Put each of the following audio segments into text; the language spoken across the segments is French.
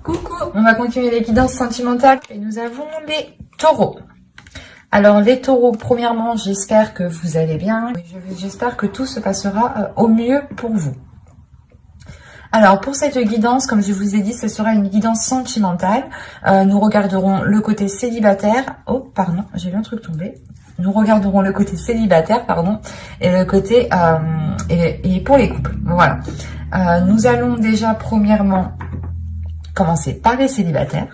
Coucou, on va continuer les guidances sentimentales et nous avons les taureaux. Alors les taureaux, premièrement, j'espère que vous allez bien. J'espère que tout se passera au mieux pour vous. Alors pour cette guidance, comme je vous ai dit, ce sera une guidance sentimentale. Nous regarderons le côté célibataire. Oh pardon, j'ai vu un truc tomber. Nous regarderons le côté célibataire, pardon, et le côté et pour les couples. Voilà. Nous allons déjà premièrement commencer par les célibataires.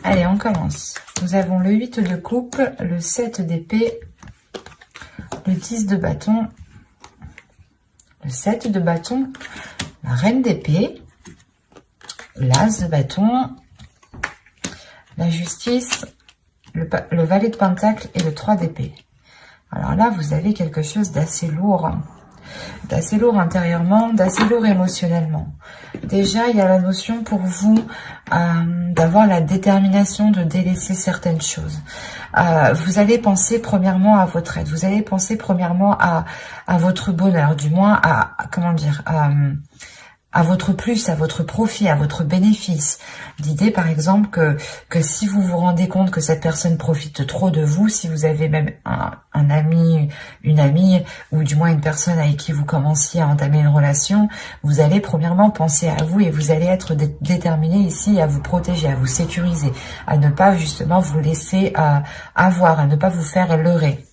Allez, on commence. Nous avons le 8 de coupe, le 7 d'épée, le 10 de bâton, le 7 de bâton, la reine d'épée, l'as de bâton, la justice, le valet de pentacle et le 3 d'épée. Alors là, vous avez quelque chose d'assez lourd intérieurement, d'assez lourd émotionnellement. Déjà, il y a la notion pour vous d'avoir la détermination de délaisser certaines choses. Vous allez penser premièrement à votre aide, vous allez penser premièrement à votre bonheur, du moins comment dire, à votre plus, à votre profit, à votre bénéfice. L'idée, par exemple, que si vous vous rendez compte que cette personne profite trop de vous, si vous avez même un ami, une amie, ou du moins une personne avec qui vous commenciez à entamer une relation, vous allez premièrement penser à vous et vous allez être déterminé ici à vous protéger, à vous sécuriser, à ne pas justement vous laisser avoir, à ne pas vous faire leurrer.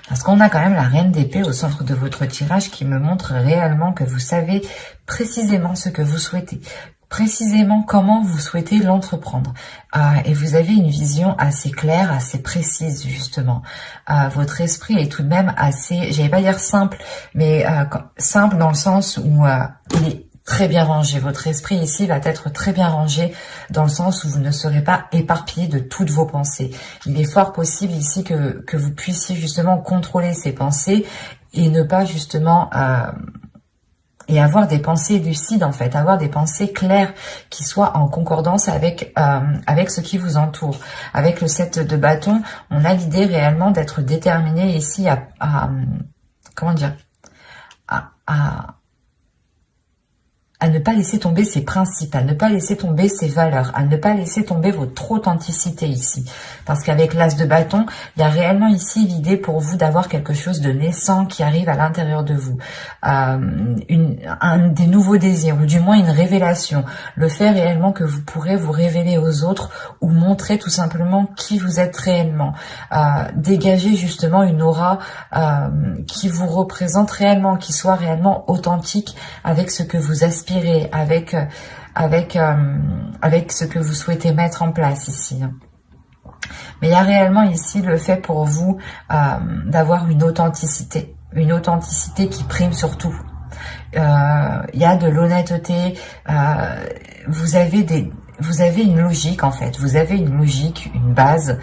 Parce qu'on a quand même la reine d'épée au centre de votre tirage qui me montre réellement que vous savez précisément ce que vous souhaitez, précisément comment vous souhaitez l'entreprendre. Et vous avez une vision assez claire, assez précise justement. Votre esprit est tout de même assez, j'allais pas dire simple, mais simple dans le sens où il est très bien rangé. Votre esprit ici va être très bien rangé dans le sens où vous ne serez pas éparpillé de toutes vos pensées. Il est fort possible ici que vous puissiez justement contrôler ces pensées et ne pas justement et avoir des pensées lucides en fait, avoir des pensées claires qui soient en concordance avec ce qui vous entoure. Avec le 7 de bâton, on a l'idée réellement d'être déterminé ici à comment dire, à ne pas laisser tomber ses principes, à ne pas laisser tomber ses valeurs, à ne pas laisser tomber votre authenticité ici. Parce qu'avec l'as de bâton, il y a réellement ici l'idée pour vous d'avoir quelque chose de naissant qui arrive à l'intérieur de vous. Des nouveaux désirs, ou du moins une révélation. Le fait réellement que vous pourrez vous révéler aux autres ou montrer tout simplement qui vous êtes réellement. Dégager justement une aura qui vous représente réellement, qui soit réellement authentique avec ce que vous aspirez, avec ce que vous souhaitez mettre en place ici. Mais il y a réellement ici le fait pour vous d'avoir une authenticité qui prime sur tout. Il y a de l'honnêteté, vous avez une logique en fait, vous avez une logique, une base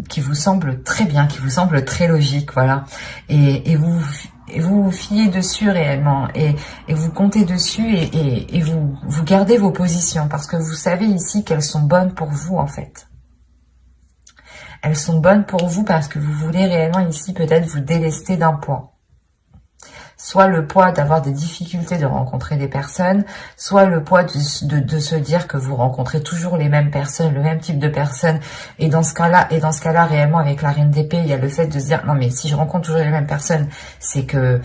qui vous semble très bien, qui vous semble très logique, voilà. Et vous vous fiez dessus réellement et vous comptez dessus et vous gardez vos positions parce que vous savez ici qu'elles sont bonnes pour vous en fait. Elles sont bonnes pour vous parce que vous voulez réellement ici peut-être vous délester d'un poids. Soit le poids d'avoir des difficultés de rencontrer des personnes, soit le poids de se dire que vous rencontrez toujours les mêmes personnes, le même type de personnes. Et dans ce cas-là, réellement, avec la reine d'épée, il y a le fait de se dire, non mais si je rencontre toujours les mêmes personnes, c'est que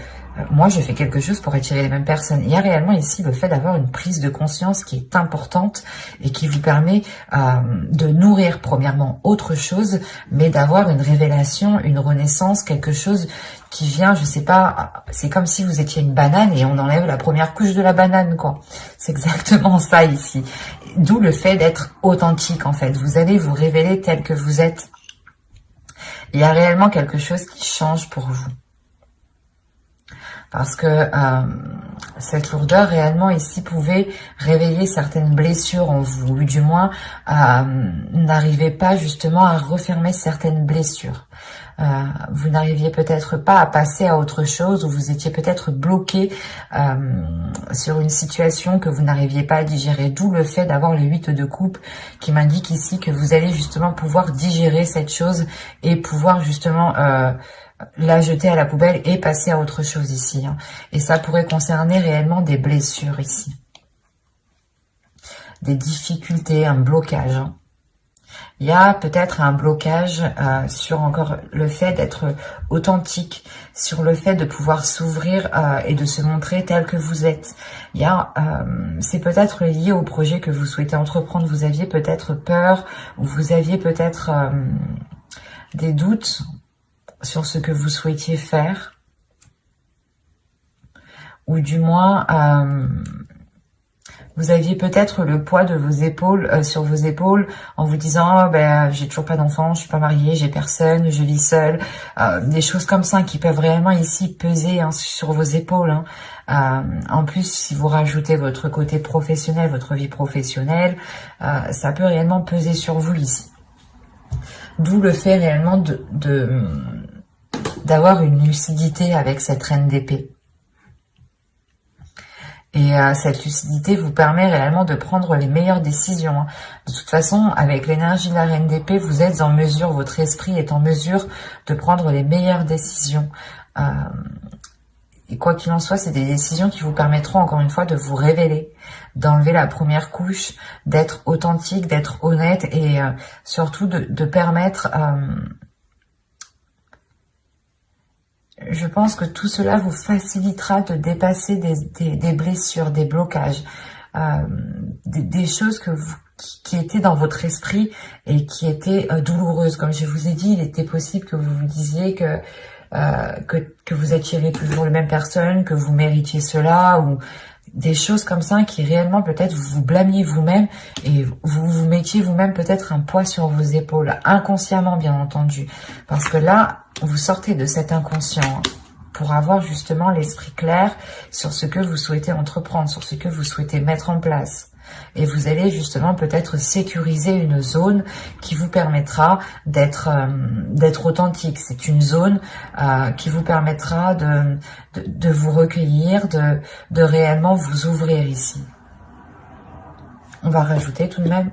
moi je fais quelque chose pour attirer les mêmes personnes. Il y a réellement ici le fait d'avoir une prise de conscience qui est importante et qui vous permet de nourrir premièrement autre chose, mais d'avoir une révélation, une renaissance, quelque chose qui vient, je sais pas, c'est comme si vous étiez une banane et on enlève la première couche de la banane, quoi. C'est exactement ça ici. D'où le fait d'être authentique, en fait. Vous allez vous révéler tel que vous êtes. Il y a réellement quelque chose qui change pour vous. Parce que cette lourdeur réellement ici pouvait réveiller certaines blessures en vous, ou du moins n'arrivez pas justement à refermer certaines blessures. Vous n'arriviez peut-être pas à passer à autre chose, ou vous étiez peut-être bloqué sur une situation que vous n'arriviez pas à digérer, d'où le fait d'avoir les 8 de coupe qui m'indique ici que vous allez justement pouvoir digérer cette chose et pouvoir justement la jeter à la poubelle et passer à autre chose ici. Et ça pourrait concerner réellement des blessures ici. des difficultés, un blocage. Hein. Il y a peut-être un blocage sur encore le fait d'être authentique, sur le fait de pouvoir s'ouvrir et de se montrer tel que vous êtes. Il y a, c'est peut-être lié au projet que vous souhaitez entreprendre. Vous aviez peut-être peur ou vous aviez peut-être des doutes sur ce que vous souhaitiez faire, ou du moins vous aviez peut-être le poids de vos épaules sur vos épaules en vous disant j'ai toujours pas d'enfant, je suis pas mariée, j'ai personne, je vis seule, des choses comme ça qui peuvent réellement ici peser hein, sur vos épaules. Hein. En plus, si vous rajoutez votre côté professionnel, votre vie professionnelle, ça peut réellement peser sur vous ici. D'où le fait réellement d'avoir une lucidité avec cette reine d'épée. Et cette lucidité vous permet réellement de prendre les meilleures décisions. Hein. De toute façon, avec l'énergie de la reine d'épée, vous êtes en mesure, votre esprit est en mesure de prendre les meilleures décisions. Et quoi qu'il en soit, c'est des décisions qui vous permettront encore une fois de vous révéler, d'enlever la première couche, d'être authentique, d'être honnête et surtout de permettre... je pense que tout cela vous facilitera de dépasser des blessures, des blocages, des choses qui étaient dans votre esprit et qui étaient douloureuses. Comme je vous ai dit, il était possible que vous vous disiez que vous attirez toujours les mêmes personnes, que vous méritiez cela, ou des choses comme ça qui réellement peut-être vous vous blâmiez vous-même et vous vous mettiez vous-même peut-être un poids sur vos épaules, inconsciemment bien entendu. Parce que là, vous sortez de cet inconscient pour avoir justement l'esprit clair sur ce que vous souhaitez entreprendre, sur ce que vous souhaitez mettre en place. Et vous allez justement peut-être sécuriser une zone qui vous permettra d'être authentique. C'est une zone qui vous permettra de vous recueillir, de réellement vous ouvrir ici. On va rajouter tout de même.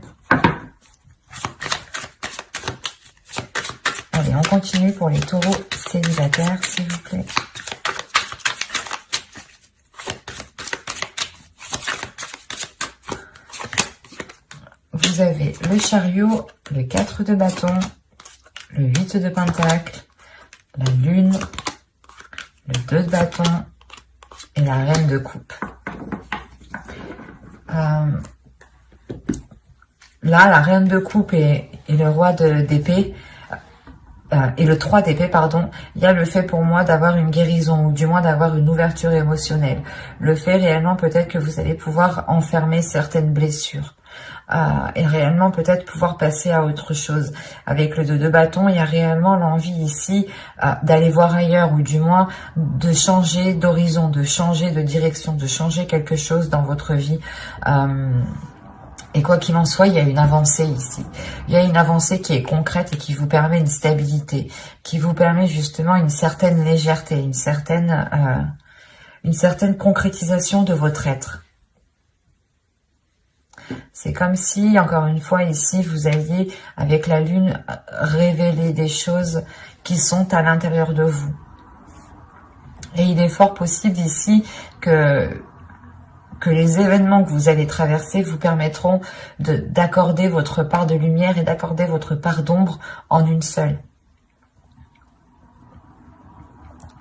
Allez, on continue pour les taureaux célibataires, s'il vous plaît. Vous avez le chariot, le 4 de bâton, le 8 de pentacle, la lune, le 2 de bâton et la reine de coupe. Là, la reine de coupe et le roi d'épée, et le 3 d'épée, pardon, il y a le fait pour moi d'avoir une guérison ou du moins d'avoir une ouverture émotionnelle. Le fait réellement peut-être que vous allez pouvoir enfermer certaines blessures. Et réellement peut-être pouvoir passer à autre chose. Avec le 2 de bâton, il y a réellement l'envie ici d'aller voir ailleurs ou du moins de changer d'horizon, de changer de direction, de changer quelque chose dans votre vie. Et quoi qu'il en soit, il y a une avancée ici. Il y a une avancée qui est concrète et qui vous permet une stabilité, qui vous permet justement une certaine légèreté, une certaine concrétisation de votre être. C'est comme si, encore une fois, ici, vous alliez, avec la lune, révéler des choses qui sont à l'intérieur de vous. Et il est fort possible ici que les événements que vous allez traverser vous permettront d'accorder votre part de lumière et d'accorder votre part d'ombre en une seule.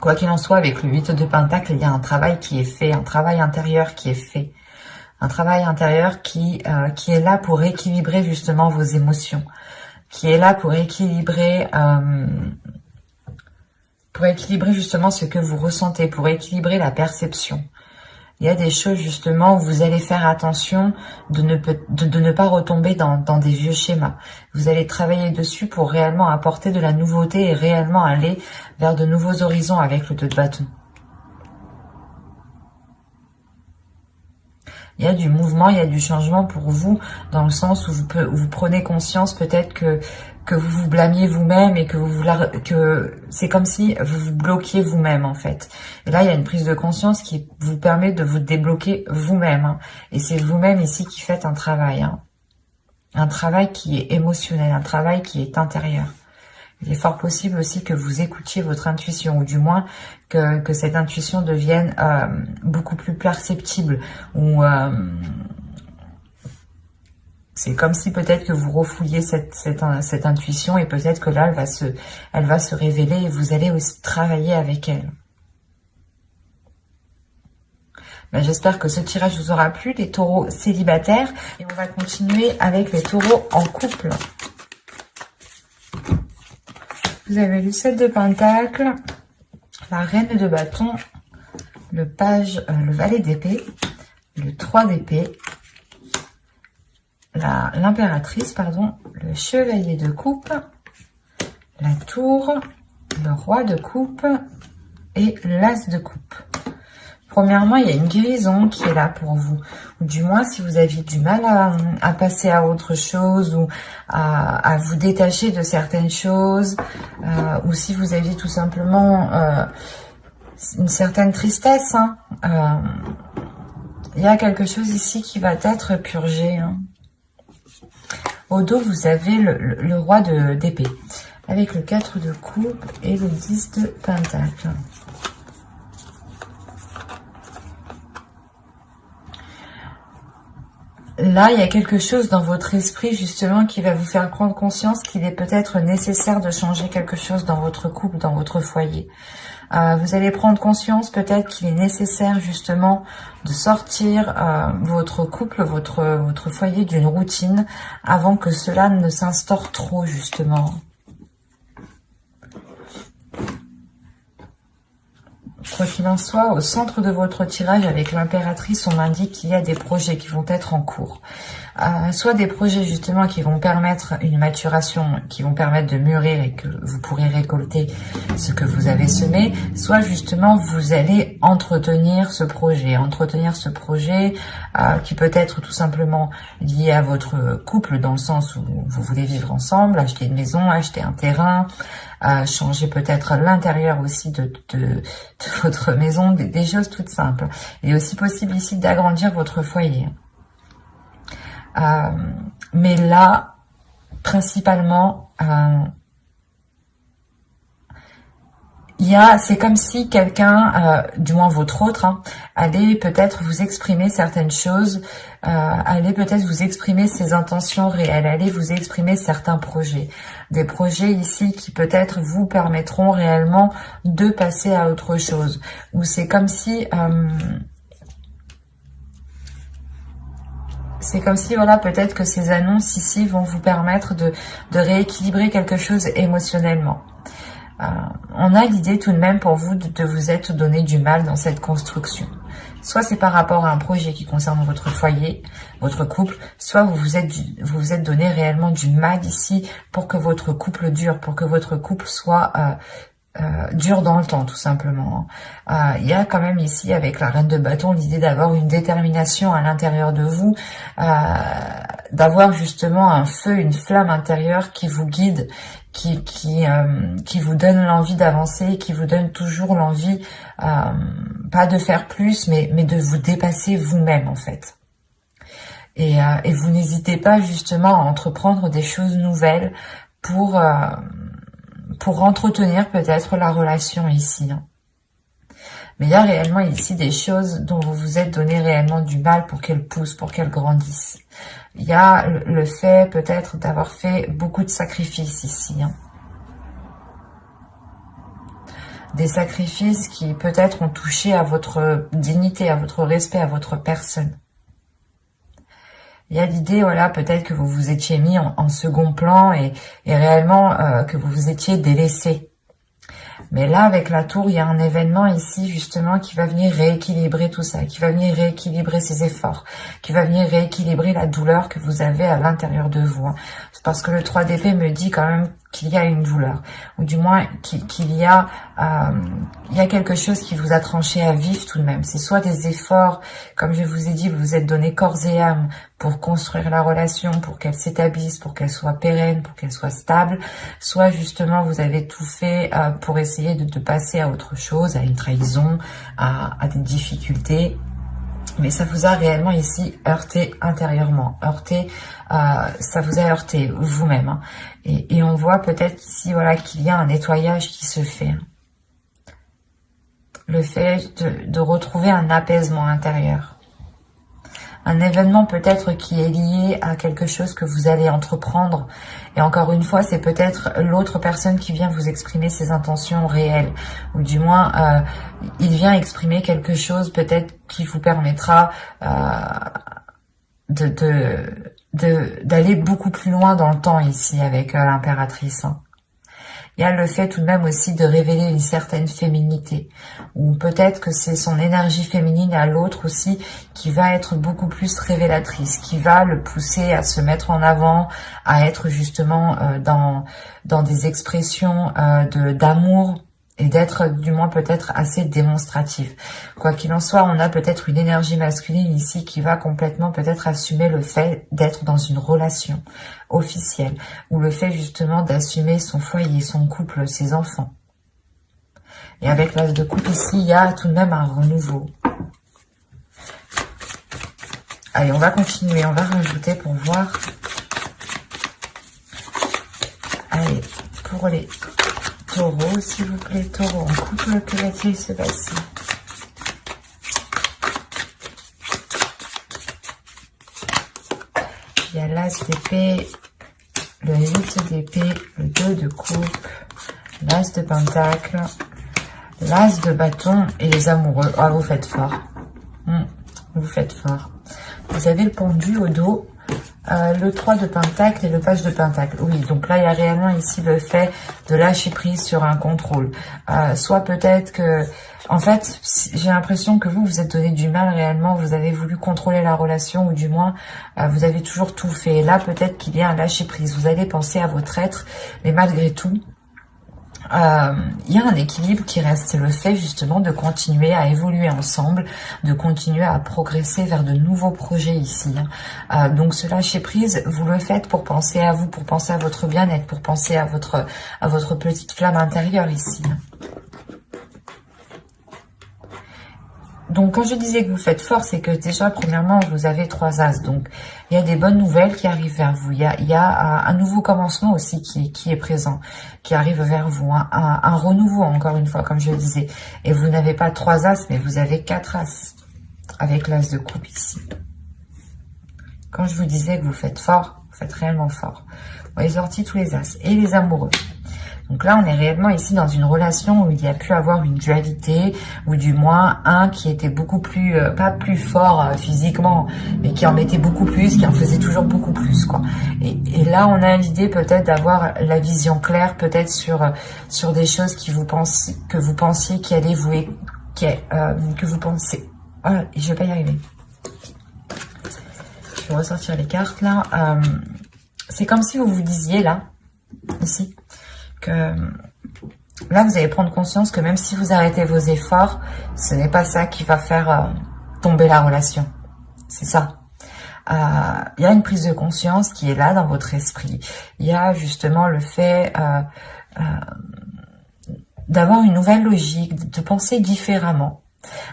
Quoi qu'il en soit, avec le 8 de pentacle, il y a un travail qui est fait, un travail intérieur qui est fait. Un travail intérieur qui est là pour équilibrer justement vos émotions, qui est là pour équilibrer justement ce que vous ressentez, pour équilibrer la perception. Il y a des choses justement où vous allez faire attention de ne pas retomber dans des vieux schémas. Vous allez travailler dessus pour réellement apporter de la nouveauté et réellement aller vers de nouveaux horizons avec le 2 de bâton. Il y a du mouvement, il y a du changement pour vous, dans le sens où vous prenez conscience peut-être que vous vous blâmiez vous-même et que c'est comme si vous vous bloquiez vous-même en fait. Et là, il y a une prise de conscience qui vous permet de vous débloquer vous-même. Hein. Et c'est vous-même ici qui faites un travail. Hein. Un travail qui est émotionnel, un travail qui est intérieur. Il est fort possible aussi que vous écoutiez votre intuition, ou du moins que cette intuition devienne beaucoup plus perceptible, ou C'est comme si peut-être que vous refouliez cette intuition et peut-être que là, elle va se révéler et vous allez aussi travailler avec elle. Ben, j'espère que ce tirage vous aura plu, les taureaux célibataires. Et on va continuer avec les taureaux en couple. Vous avez le 7 de Pentacle, la Reine de Bâton, le Valet d'épée, le 3 d'épée, l'impératrice, pardon, le Chevalier de coupe, la Tour, le Roi de coupe et l'As de coupe. Premièrement, il y a une guérison qui est là pour vous. Ou du moins, si vous aviez du mal à passer à autre chose ou à vous détacher de certaines choses, ou si vous aviez tout simplement une certaine tristesse, hein, il y a quelque chose ici qui va être purgé. Hein. Au dos, vous avez le Roi d'épée, avec le 4 de coupe et le 10 de Pentacle. Là, il y a quelque chose dans votre esprit, justement, qui va vous faire prendre conscience qu'il est peut-être nécessaire de changer quelque chose dans votre couple, dans votre foyer. Vous allez prendre conscience peut-être qu'il est nécessaire, justement, de sortir votre couple, votre foyer d'une routine avant que cela ne s'instaure trop, justement. Quoi qu'il en soit, au centre de votre tirage avec l'impératrice, on m'indique qu'il y a des projets qui vont être en cours. Soit des projets justement qui vont permettre une maturation, qui vont permettre de mûrir et que vous pourrez récolter ce que vous avez semé, soit justement vous allez entretenir ce projet qui peut être tout simplement lié à votre couple dans le sens où vous voulez vivre ensemble, acheter une maison, acheter un terrain, changer peut-être l'intérieur aussi de votre maison, des choses toutes simples. Il est aussi possible ici d'agrandir votre foyer. Mais là, principalement, c'est comme si quelqu'un, du moins votre autre, hein, allait peut-être vous exprimer certaines choses, allait peut-être vous exprimer ses intentions réelles, allait vous exprimer certains projets. Des projets ici qui peut-être vous permettront réellement de passer à autre chose. Ou c'est comme si... voilà, peut-être que ces annonces ici vont vous permettre de rééquilibrer quelque chose émotionnellement. On a l'idée tout de même pour vous de vous être donné du mal dans cette construction. Soit c'est par rapport à un projet qui concerne votre foyer, votre couple, soit vous vous êtes donné réellement du mal ici pour que votre couple dure, pour que votre couple soit... dure dans le temps, tout simplement. Il y a quand même ici, avec la Reine de Bâton, l'idée d'avoir une détermination à l'intérieur de vous, d'avoir justement un feu, une flamme intérieure qui vous guide, qui vous donne l'envie d'avancer, qui vous donne toujours l'envie, pas de faire plus, mais de vous dépasser vous-même, en fait. Et vous n'hésitez pas justement à entreprendre des choses nouvelles pour entretenir peut-être la relation ici. Mais il y a réellement ici des choses dont vous vous êtes donné réellement du mal pour qu'elles poussent, pour qu'elles grandissent. Il y a le fait peut-être d'avoir fait beaucoup de sacrifices ici. Des sacrifices qui peut-être ont touché à votre dignité, à votre respect, à votre personne. Il y a l'idée, voilà, peut-être que vous vous étiez mis en second plan et réellement que vous vous étiez délaissé. Mais là, avec la tour, il y a un événement ici, justement, qui va venir rééquilibrer tout ça, qui va venir rééquilibrer ces efforts, qui va venir rééquilibrer la douleur que vous avez à l'intérieur de vous. C'est parce que le 3 d'épée me dit quand même qu'il y a une douleur, ou du moins qu'il y a quelque chose qui vous a tranché à vif tout de même. C'est soit des efforts, comme je vous ai dit, vous vous êtes donné corps et âme pour construire la relation, pour qu'elle s'établisse, pour qu'elle soit pérenne, pour qu'elle soit stable, soit justement vous avez tout fait pour essayer de passer à autre chose, à une trahison, à des difficultés. Mais ça vous a réellement ici heurté intérieurement, ça vous a heurté vous-même. Hein. Et on voit peut-être ici, voilà, qu'il y a un nettoyage qui se fait. Le fait de retrouver un apaisement intérieur. Un événement peut-être qui est lié à quelque chose que vous allez entreprendre. Et encore une fois, c'est peut-être l'autre personne qui vient vous exprimer ses intentions réelles. Ou du moins, il vient exprimer quelque chose peut-être qui vous permettra d'aller beaucoup plus loin dans le temps ici avec l'impératrice. Il y a le fait tout de même aussi de révéler une certaine féminité, ou peut-être que c'est son énergie féminine à l'autre aussi qui va être beaucoup plus révélatrice, qui va le pousser à se mettre en avant, à être justement dans des expressions d'amour, et d'être du moins peut-être assez démonstratif. Quoi qu'il en soit, on a peut-être une énergie masculine ici qui va complètement peut-être assumer le fait d'être dans une relation officielle, ou le fait justement d'assumer son foyer, son couple, ses enfants. Et avec l'as de coupe ici, il y a tout de même un renouveau. Allez, on va continuer, on va rajouter pour voir. Allez, pour les taureaux, s'il vous plaît, taureau en couple, que va-t-il se passer? Il y a l'as d'épée, le 8 d'épée, le 2 de coupe, l'as de pentacle, l'as de bâton et les amoureux. Ah, vous faites fort. Vous faites fort. Vous avez le pendu au dos. Le 3 de pentacle et le page de pentacle. Oui, donc là, il y a réellement ici le fait de lâcher prise sur un contrôle. Soit peut-être que... En fait, j'ai l'impression que vous êtes donné du mal réellement. Vous avez voulu contrôler la relation, ou du moins, vous avez toujours tout fait. Et là, peut-être qu'il y a un lâcher prise. Vous allez penser à votre être, mais malgré tout, il y a un équilibre qui reste, c'est le fait justement de continuer à évoluer ensemble, de continuer à progresser vers de nouveaux projets ici. Donc ce lâcher prise, vous le faites pour penser à vous, pour penser à votre bien-être, pour penser à votre petite flamme intérieure ici. Donc, quand je disais que vous faites fort, c'est que déjà, premièrement, vous avez 3 as. Donc, il y a des bonnes nouvelles qui arrivent vers vous. Il y a un nouveau commencement aussi qui est présent, qui arrive vers vous. Un renouveau, encore une fois, comme je le disais. Et vous n'avez pas 3 as, mais vous avez 4 as. Avec l'as de coupe ici. Quand je vous disais que vous faites fort, vous faites réellement fort. Vous avez sorti tous les as. Et les amoureux. Donc là, on est réellement ici dans une relation où il y a pu avoir une dualité, ou du moins un qui était beaucoup plus, pas plus fort physiquement, mais qui en mettait beaucoup plus, qui en faisait toujours beaucoup plus, quoi. Et là, on a l'idée peut-être d'avoir la vision claire, peut-être sur des choses que vous pensiez qui allaient vous, que vous pensez. Oh, je vais pas y arriver. Je vais ressortir les cartes là. C'est comme si vous vous disiez là, ici, que là vous allez prendre conscience que même si vous arrêtez vos efforts, ce n'est pas ça qui va faire tomber la relation. C'est ça. Il y a une prise de conscience qui est là dans votre esprit. Il y a justement le fait d'avoir une nouvelle logique, de penser différemment,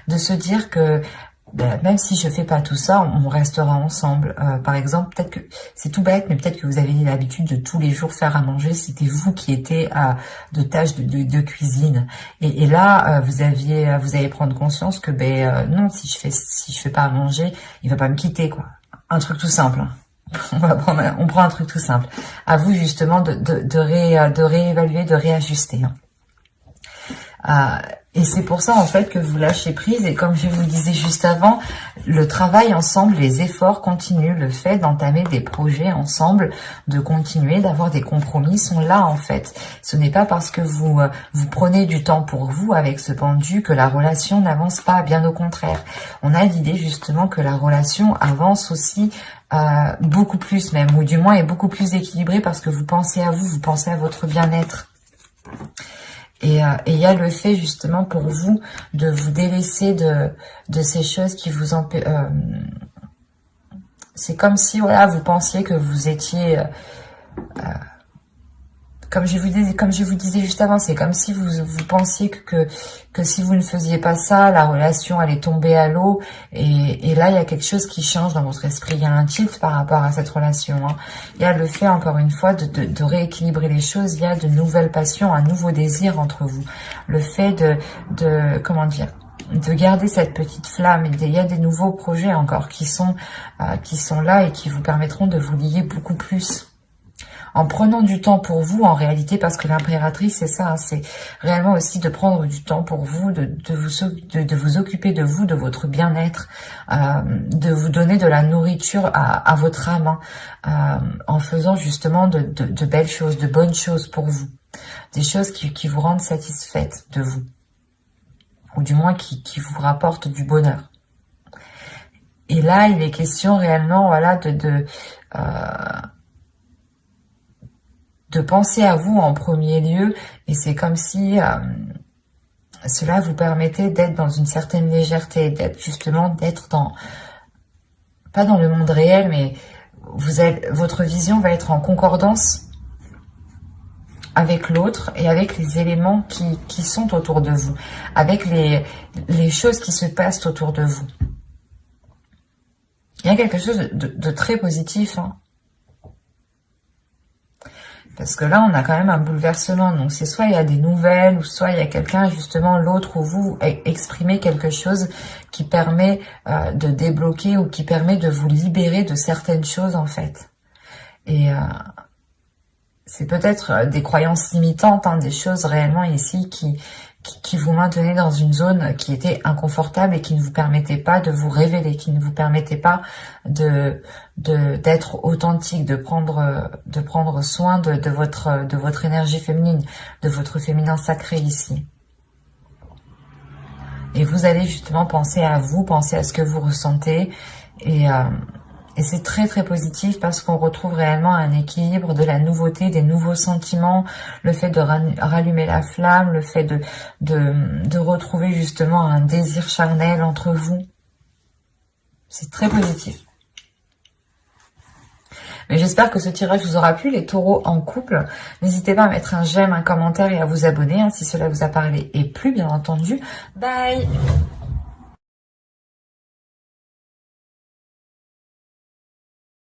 de se dire que même si je fais pas tout ça, on restera ensemble. Par exemple, peut-être que c'est tout bête, mais peut-être que vous avez l'habitude de tous les jours faire à manger. C'était vous qui étiez de tâches de cuisine. Et là, vous allez prendre conscience que non, si je fais pas à manger, il va pas me quitter, quoi. Un truc tout simple. Hein. On prend un truc tout simple. À vous justement de réévaluer, de réajuster. Hein. Et c'est pour ça, en fait, que vous lâchez prise. Et comme je vous le disais juste avant, le travail ensemble, les efforts continuent. Le fait d'entamer des projets ensemble, de continuer, d'avoir des compromis sont là, en fait. Ce n'est pas parce que vous prenez du temps pour vous avec ce pendu que la relation n'avance pas. Bien au contraire. On a l'idée, justement, que la relation avance aussi beaucoup plus même. Ou du moins est beaucoup plus équilibrée parce que vous pensez à vous, vous pensez à votre bien-être. Et il y a le fait justement pour vous de vous délaisser de ces choses qui vous empêchent. C'est comme si voilà vous pensiez que vous étiez comme je vous disais juste avant, c'est comme si vous pensiez que si vous ne faisiez pas ça, la relation allait tomber à l'eau. Et là, il y a quelque chose qui change dans votre esprit. Il y a un tilt par rapport à cette relation. Hein. Il y a le fait, encore une fois, de rééquilibrer les choses. Il y a de nouvelles passions, un nouveau désir entre vous. Le fait comment dire, de garder cette petite flamme. Il y a des nouveaux projets encore qui sont là et qui vous permettront de vous lier beaucoup plus. En prenant du temps pour vous, en réalité, parce que l'impératrice, c'est ça, hein, c'est réellement aussi de prendre du temps pour vous, de vous occuper de vous, de votre bien-être, de vous donner de la nourriture à votre âme, hein, en faisant justement de belles choses, de bonnes choses pour vous, des choses qui vous rendent satisfaite de vous, ou du moins qui vous rapportent du bonheur. Et là, il est question réellement, voilà, de penser à vous en premier lieu, et c'est comme si cela vous permettait d'être dans une certaine légèreté, d'être dans, pas dans le monde réel, mais votre vision va être en concordance avec l'autre et avec les éléments qui sont autour de vous, avec les choses qui se passent autour de vous. Il y a quelque chose de très positif, hein. Parce que là, on a quand même un bouleversement. Donc, c'est soit il y a des nouvelles, ou soit il y a quelqu'un, justement, l'autre ou vous, exprimer quelque chose qui permet de débloquer ou qui permet de vous libérer de certaines choses, en fait. Et c'est peut-être des croyances limitantes, hein, des choses réellement ici qui vous maintenaient dans une zone qui était inconfortable et qui ne vous permettait pas de vous révéler, qui ne vous permettait pas d'être authentique, de prendre soin de votre énergie féminine, de votre féminin sacré ici. Et vous allez justement penser à vous, penser à ce que vous ressentez, et c'est très très positif parce qu'on retrouve réellement un équilibre, de la nouveauté, des nouveaux sentiments, le fait de rallumer la flamme, le fait de retrouver justement un désir charnel entre vous. C'est très positif. Mais j'espère que ce tirage vous aura plu, les taureaux en couple. N'hésitez pas à mettre un j'aime, un commentaire et à vous abonner, hein, si cela vous a parlé et plu, bien entendu. Bye!